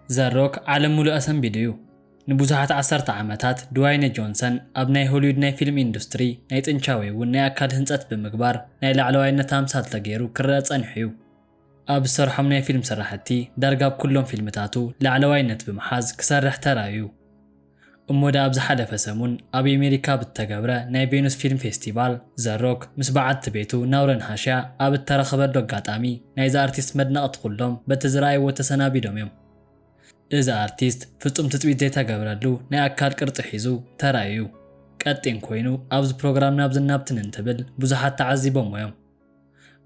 ዘሮክ ዓለም ሙሉእ ኣሰንቢድዩ ንብዙሓት ዓሰርተ ዓመታት ድዋይነ ጆንሰን ኣብ ናይ ሆሊውድ ናይ ፊልም ኢንዱስትሪ ናይ ጥንቻዊ እውን ናይ ኣካል ህንፀት ብምግባር ናይ ላዕለዋይነት ኣምሳል ተገይሩ ክረአ ጸኒሑ እዩ። ኣብ ዝሰርሖም ናይ ፊልም ስራሕቲ ዳርጋ ኣብ ኩሎም ፊልምታቱ ላዕለዋይነት ብምሓዝ ክሰርሕ ተራእዩ። እሞ ዳ ኣብ ዝሓለፈ ሰሙን ኣብ ኣሜሪካ ብተገብረ ናይ ቬኑስ ፊልም ፌስቲቫል ዘሮክ ምስ በዓልቲ ቤቱ ናውረን ሃሽያ ኣብ እተረኸበሉ ኣጋጣሚ ናይዚ ኣርቲስት መድነቕቲ ኩሎም በቲ ዝረኣይዎ ተሰናቢዶም እዮም። እዚ ኣርቲስት ፍጹም ትጽቢት ዘይተገብረሉ ናይ ኣካል ቅርጺ ሒዙ ተራእዩ። ቀጢን ኮይኑ ኣብዚ ፕሮግራም ናብ ዝናብትን እንትብል ብዙሓት ተዓዚቦም እዮም።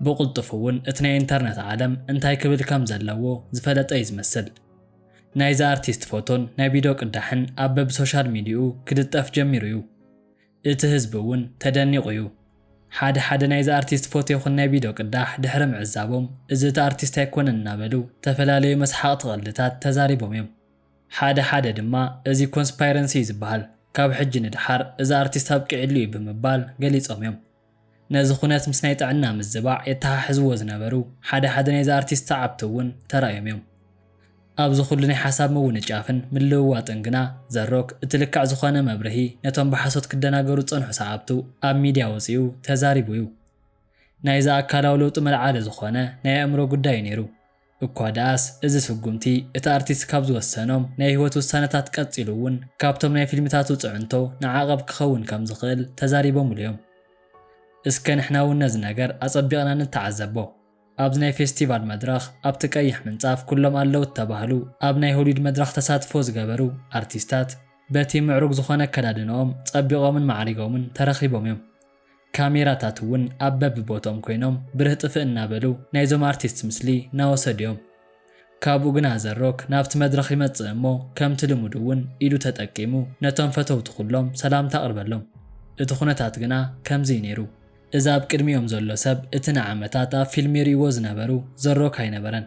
ብቕልጡፍ እውን እቲ ናይ ኢንተርነት ዓለም እንታይ ክብል ከም ዘለዎ ዝፈለጠ እዩ ዝመስል። ናይዚ ኣርቲስት ፎቶን ናይ ቪድዮ ቅዳሕን ኣብ በብ ሶሻል ሚድያኡ ክድጠፍ ጀሚሩ እዩ። እቲ ህዝቢ እውን ተደኒቑ እዩ። ሓደ ናይዚ ኣርቲስት ፎቶ ይኹን ናይ ቪድዮ ቅዳሕ ድሕሪ ምዕዛቦም እዚ እቲ ኣርቲስት ኣይኮነን እናበሉ ተፈላለዩ መስሓቕቲ ቐልድታት ተዛሪቦም እዮም። ሓደ ድማ እዚ ኮንስፓይረንሲ እዩ ዝበሃል ካብ ሕጂ ንድሓር እዚ ኣርቲስት ኣብቂዕሉ እዩ ብምባል ገሊፆም እዮም። ነዚ ኩነት ምስ ናይ ጥዕና ምዝባዕ የተሓሕዝዎ ዝነበሩ ሓደ ናይዚ ኣርቲስት ሰዓብቲ እውን ተራእዮም እዮም። ኣብዚ ኩሉ ናይ ሓሳብ ምውንጫፍን ምልውዋጥን ግና ዘሮክ እቲ ልክዕ ዝኾነ መብርሂ ነቶም ብሓሶት ክደናገሩ ዝጸንሑ ሰዓብቱ ኣብ ሚድያ ወፂኡ ተዛሪቡ እዩ። ናይዚ ኣካላዊ ለውጢ መልዓሊ ዝኾነ ናይ ኣእምሮ ጉዳይ ነይሩ እኳ ደኣስ እዚ ስጉምቲ እቲ ኣርቲስት ካብ ዝወሰኖም ናይ ህይወት ውሳነታት ቀፂሉ እውን ካብቶም ናይ ፊልምታቱ ጽዕንቶ ንዓቐብ ክኸውን ከም ዝኽእል ተዛሪቦምሉ እዮም። እስከ ንሕና እውን ነዚ ነገር ኣጸቢቕና ንተዓዘቦ። ኣብዚ ናይ ፌስቲቫል መድረኽ ኣብቲ ቀይሕ ምንጻፍ ኩሎም ኣለዉ እተባህሉ ኣብ ናይ ሆሊውድ መድረኽ ተሳትፎ ዝገበሩ ኣርቲስታት በቲ ምዕሩግ ዝኾነ ኣከዳድንኦም ጸቢቖምን ማዕሪጎምን ተረኺቦም እዮም። ካሜራታት እውን ኣብ በብቦቶም ኮይኖም ብርህ ጥፍእ እናበሉ ናይዞም ኣርቲስት ምስሊ እናወሰዱ እዮም። ካብኡ ግና ዘሮክ ናብቲ መድረኽ ይመጽእ እሞ ከምቲ ልሙድ እውን ኢዱ ተጠቂሙ ነቶም ፈተውቲ ኩሎም ሰላምታ ኣቕርበሎም። እቲ ኩነታት ግና ከምዚ ነይሩ። እዚ ኣብ ቅድሚኦም ዘሎ ሰብ እቲ ንዓመታት ኣብ ፊልም ይርእይዎ ዝነበሩ ዘሮክ ኣይነበረን።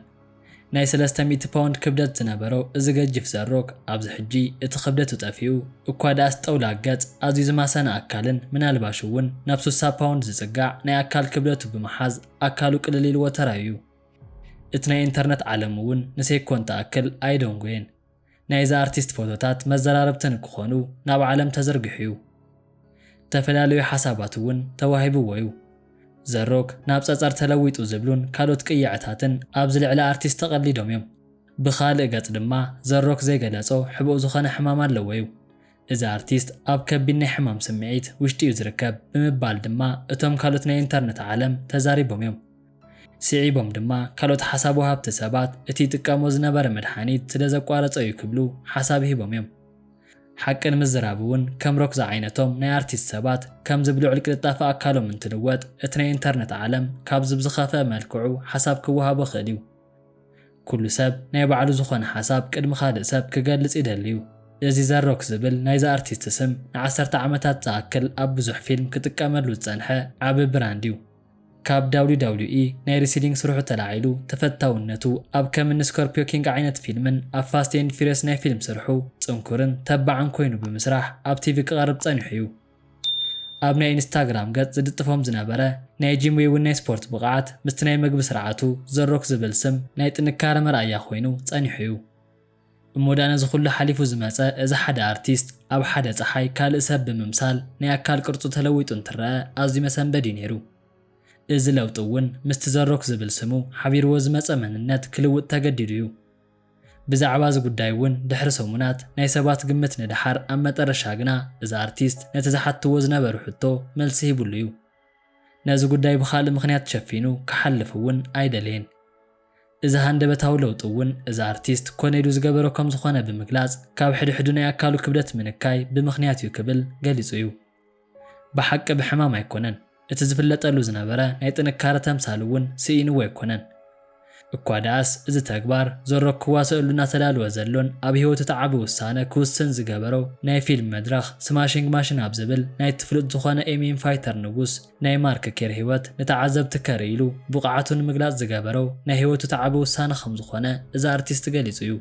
ናይ 300 ፓውንድ ክብደት ዝነበሮ እዚ ገጅፍ ዘሮክ ኣብዚ ሕጂ እቲ ክብደቱ ጠፊኡ እኳ ደኣስ ጠውላግ ገጽ ኣዝዩ ዝማሰነ ኣካልን ምናልባሽ እውን ናብ 60 ፓውንድ ዝጽጋዕ ናይ ኣካል ክብደቱ ብምሓዝ ኣካሉ ቅልል ኢልዎ ተራእዩ። እቲ ናይ ኢንተርነት ዓለም እውን ንሴኮን ተኣክል ኣይደንጎየን። ናይዚ ኣርቲስት ፎቶታት መዘራረብትን ክኾኑ ናብ ዓለም ተዘርጊሑ እዩ። ተፈላለዩ ሓሳባት እውን ተዋሂብዎ እዩ። ዘሮክ ናብ ጸጸር ተለዊጡ ዝብሉን ካልኦት ቅይዕታትን ኣብዚ ልዕሊ ኣርቲስት ተቐሊዶም እዮም። ብኻልእ ገጽ ድማ ዘሮክ ዘይገለጾ ሕቡእ ዝኾነ ሕማም ኣለዎ እዩ። እዚ ኣርቲስት ኣብ ከቢድ ናይ ሕማም ስምዒት ውሽጢ እዩ ዝርከብ ብምባል ድማ እቶም ካልኦት ናይ ኢንተርነት ዓለም ተዛሪቦም እዮም። ስዒቦም ድማ ካልኦት ሓሳብ ወሃብቲ ሰባት እቲ ይጥቀሞ ዝነበረ መድሓኒት ስለ ዘቋረጸ እዩ ክብሉ ሓሳብ ሂቦም እዮም። ሓቅን ምዝራብ እውን ከም ሮክ ዝዓይነቶም ናይ ኣርቲስት ሰባት ከም ዝብልዑል ቅልጣፈ ኣካሎም እንትልወጥ እቲ ናይ ኢንተርነት ዓለም ካብ ዝብዝኸፈ መልክዑ ሓሳብ ክወሃቦ ክእል እዩ። ኩሉ ሰብ ናይ ባዕሉ ዝኾነ ሓሳብ ቅድሚ ካልእ ሰብ ክገልጽ ይደሊ እዩ። እዚ ዘሮክ ዝብል ናይዚ ኣርቲስት ስም ን10 ዓመታት ዝኣክል ኣብ ብዙሕ ፊልም ክጥቀመሉ ዝጸንሐ ዓቢ ብራንድ እዩ። ካብ WWE ናይ ሪስሊንግ ስርሑ ተላዒሉ ተፈታውነቱ ኣብ ከምኒ ስኮርፒዮ ኪንግ ዓይነት ፊልምን ኣብ ፋስት ኤንድ ፊሪየስ ናይ ፊልም ስርሑ ጽንኩርን ተባዕን ኮይኑ ብምስራሕ ኣብ ቲቪ ክቐርብ ጸኒሑ እዩ። ኣብ ናይ ኢንስታግራም ገጽ ዝድጥፎም ዝነበረ ናይ ጂም ወይ እውን ናይ ስፖርት ብቕዓት ምስቲ ናይ ምግቢ ስርዓቱ ዘሮክ ዝብል ስም ናይ ጥንካረ መርኣያ ኮይኑ ጸኒሑ እዩ። እሞ ዳ ነዚ ኩሉ ሓሊፉ ዝመጸ እዚ ሓደ ኣርቲስት ኣብ ሓደ ፀሓይ ካልእ ሰብ ብምምሳል ናይ ኣካል ቅርጹ ተለዊጡ እንትረአ ኣዝዩ መሰንበዲ ነይሩ። እዚ ለውጢ እውን ምስቲ ዘሮክ ዝብል ስሙ ሓቢርዎ ዝመጸ መንነት ክልውጥ ተገዲዱ እዩ። ብዛዕባ እዚ ጉዳይ እውን ድሕሪ ሰሙናት ናይ ሰባት ግምት ንድሓር ኣብ መጠረሻ ግና እዚ ኣርቲስት ነቲ ዝሓትዎ ዝነበሩ ሕቶ መልሲ ሂቡሉ እዩ። ነዚ ጉዳይ ብኻልእ ምኽንያት ተሸፊኑ ክሓልፍ እውን ኣይደልየን። እዚ ሃንደበታዊ ለውጢ እውን እዚ ኣርቲስት ኮነ ኢሉ ዝገበሮ ከም ዝኾነ ብምግላጽ ካብ ሕድሕዱ ናይ ኣካሉ ክብደት ምንካይ ብምኽንያት እዩ ክብል ገሊጹ እዩ። ብሓቂ ብሕማም ኣይኮነን። እቲ ዝፍለጠሉ ዝነበረ ናይ ጥንካረ ተምሳል እውን ስኢንዎ ኣይኮነን። እኳ ደኣስ እዚ ተግባር ዘሮክ ክዋሰአሉ እናተዳልወ ዘሎን ኣብ ህይወቱ ተዓቢ ውሳነ ክውስን ዝገበሮ ናይ ፊልም መድረኽ ስማሽንግ ማሽን ኣብ ዝብል ናይ ትፍልጥ ዝኾነ ኤሚን ፋይተር ንጉስ ናይ ማርክ ኬር ህይወት ንተዓዘብቲ ከርኢ ኢሉ ብቕዓቱን ምግላጽ ዝገበሮ ናይ ህይወቱ ተዓቢ ውሳነ ከም ዝኾነ እዚ ኣርቲስት ገሊጹ እዩ።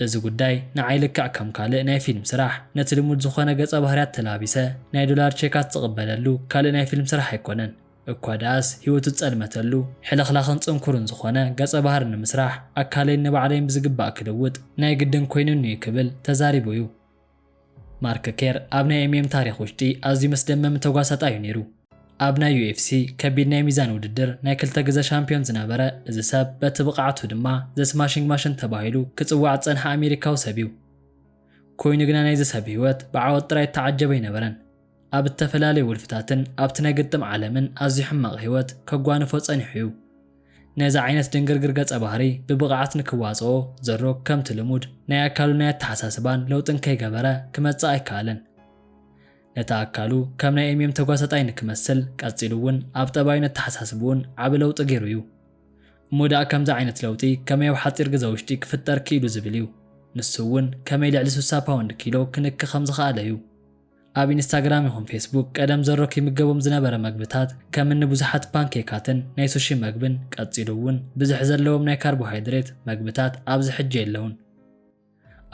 እዚ ጉዳይ ንዓይ ልክዕ ከም ካልእ ናይ ፊልም ስራሕ ነቲ ልሙድ ዝኾነ ገጸ ባህርያት ተላቢሰ ናይ ዶላር ቼካት ዝቕበለሉ ካልእ ናይ ፊልም ስራሕ ኣይኮነን። እኳ ዳስ ህይወቱ ጸልመተሉ ሕልኽላኽን ጽንኩርን ዝኾነ ገጸ ባህሪ ንምስራሕ ኣካለይ ንባዕለይ ብዝግባእ ክልውጥ ናይ ግድን ኮይኑኒ ክብል ተዛሪቡ እዩ። ማርክ ኬር ኣብ ናይ ኤምኤም ታሪኽ ውሽጢ ኣዝዩ መስደመም ተጓሳጣይ ነይሩ። ኣብ ናይ UFC ከቢድ ናይ ሚዛን ውድድር ናይ 2 ግዜ ሻምፒዮን ዝነበረ እዚ ሰብ በቲ ብቕዓቱ ድማ ዘ ስማሽንግ ማሽን ተባሂሉ ክጽዋዕ ጸንሐ ኣሜሪካዊ ሰብ እዩ። ኮይኑ ግና ናይዚ ሰብ ህይወት ብዓወት ጥራይ ተዓጀበ ይነበረን። ኣብ ዝተፈላለዩ ውልፍታትን ኣብቲ ናይ ግጥም ዓለምን ኣዝዩ ሕማቕ ህይወት ከጓንፎ ጸኒሑ እዩ። ነዚ ዓይነት ድንግርግር ገጸ ባህሪ ብብቕዓት ንክዋጽኦ ዘሮክ ከምቲ ልሙድ ናይ ኣካሉ ናይ ኣተሓሳስባን ለውጥን ከይገበረ ክመጽእ ኣይከኣለን። ነታ ኣካሉ ከም ናይ ኤምኤም ተጓሳጣይ ንክመስል ቀጺሉ እውን ኣብ ጠባዩን ኣተሓሳስቡን ዓብ ለውጢ ገይሩ እዩ። እሞ ዳኣ ከምዚ ዓይነት ለውጢ ከመይ ኣብ ሓፂር ግዜ ውሽጢ ክፍጠር ክኢሉ ዝብል እዩ። ንሱ እውን ከመይ ልዕሊ 60 ፓውንድ ኪሎ ክንክ ከም ዝኽኣለ እዩ። ኣብ ኢንስታግራም ይኹን ፌስቡክ ቀደም ዘሮክ ይምገቦም ዝነበረ መግብታት ከምኒ ብዙሓት ፓንኬካትን ናይ ሱሺ መግብን ቀጺሉ እውን ብዙሕ ዘለዎም ናይ ካርቦሃይድሬት መግብታት ኣብዚ ሕጂ የለውን።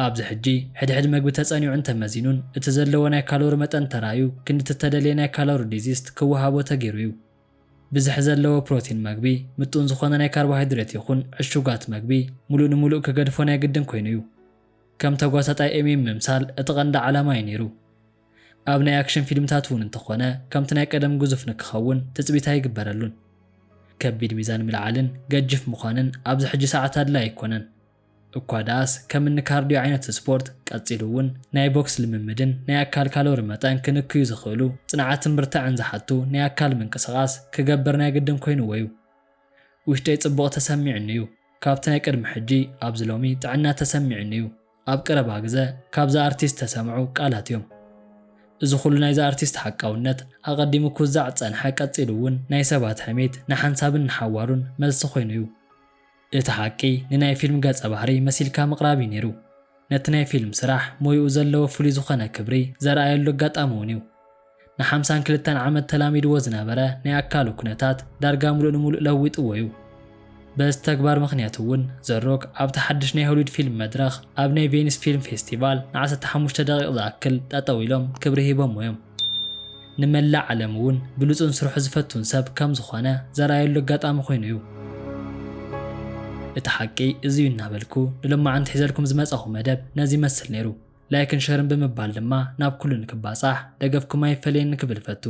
ኣብዚ ሕጂ ሕድሕድ መግቢ ተጸኒዑን ተመዚኑን እቲ ዘለዎ ናይ ካሎሪ መጠን ተራዩ ክንዲ ተደልየ ናይ ካሎሪ ዲዚስት ክወሃቦ ተገይሩ እዩ። ብዙሕ ዘለዎ ፕሮቲን መግቢ ምጡን ዝኾነ ናይ ካርቦሃይድሬት ይኹን ዕሹጋት መግቢ ሙሉእ ንሙሉእ ክገድፎ ናይ ግድን ኮይኑ እዩ። ከም ተጓሳጣይ ኤምኤም ምምሳል እቲ ቀንዲ ዓላማ እዩ ነይሩ። ኣብ ናይ ኣክሽን ፊልምታት እውን እንተኾነ ከምቲ ናይ ቀደም ግዙፍ ንክኸውን ትጽቢት ኣይግበረሉን። ከቢድ ሚዛን ምልዓልን ገጅፍ ምዃንን ኣብዚ ሕጂ ሰዓት ኣድላይ ኣይኮነን። እኳ ዳስ ከምኒ ካርዲዮ ዓይነት ስፖርት ቀጺሉ እውን ናይ ቦክስ ልምምድን ናይ ኣካል ካሎሪ መጠን ክንክዩ ዝኽእሉ ጽንዓትን ብርታዕን ዝሓቱ ናይ ኣካል ምንቅስቓስ ክገብር ናይ ግድን ኮይኑዎ እዩ። ውሽጠይ ጽቡቕ ተሰሚዕኒ እዩ። ካብቲ ናይ ቅድሚ ሕጂ ኣብዚ ሎሚ ጥዕና ተሰሚዕኒ እዩ። ኣብ ቀረባ ግዜ ካብዛ ኣርቲስት ተሰምዑ ቃላት እዮም። እዚ ኩሉ ናይዚ ኣርቲስት ሓቃውነት ኣቐዲሙ ክውዛዕ ጸንሐ ቀጺሉ እውን ናይ ሰባት ሕሜት ንሓንሳብን ንሓዋሩን መልሲ ኮይኑ እዩ። እቲ ሓቂ ንናይ ፊልም ገጸ ባህሪ መሲልካ ምቕራብ ነይሩ። ነቲ ናይ ፊልም ስራሕ ሞይኡ ዘለዎ ፍሉይ ዝኾነ ክብሪ ዘርኣየሉ ኣጋጣሚ እውን እዩ። ን52 ዓመት ተላሚድዎ ዝነበረ ናይ ኣካሉ ኩነታት ዳርጋ ሙሉእ ንሙሉእ ለዊጥዎ እዩ። በዚ ተግባር ምኽንያት እውን ዘሮክ ኣብቲ ሓድሽ ናይ ሆሊውድ ፊልም መድረኽ ኣብ ናይ ቬኒስ ፊልም ፌስቲቫል ን15 ደቂቕ ዝኣክል ጠጠው ኢሎም ክብሪ ሂቦም እዮም። ንመላእ ዓለም እውን ብሉጽን ስርሑ ዝፈቱን ሰብ ከም ዝኾነ ዘርኣየሉ ኣጋጣሚ ኮይኑ እዩ። እቲ ሓቂ እዚዩ እናበልኩ ንሎማዓንቲ ሒዘልኩም ዝመጸኹ መደብ ነዚ ይመስል ነይሩ። ላይክን ሸርን ብምባል ድማ ናብ ኩሉ ንክባጻሕ ደገፍኩም ኣይፈለየኒ ክብል ፈቱ።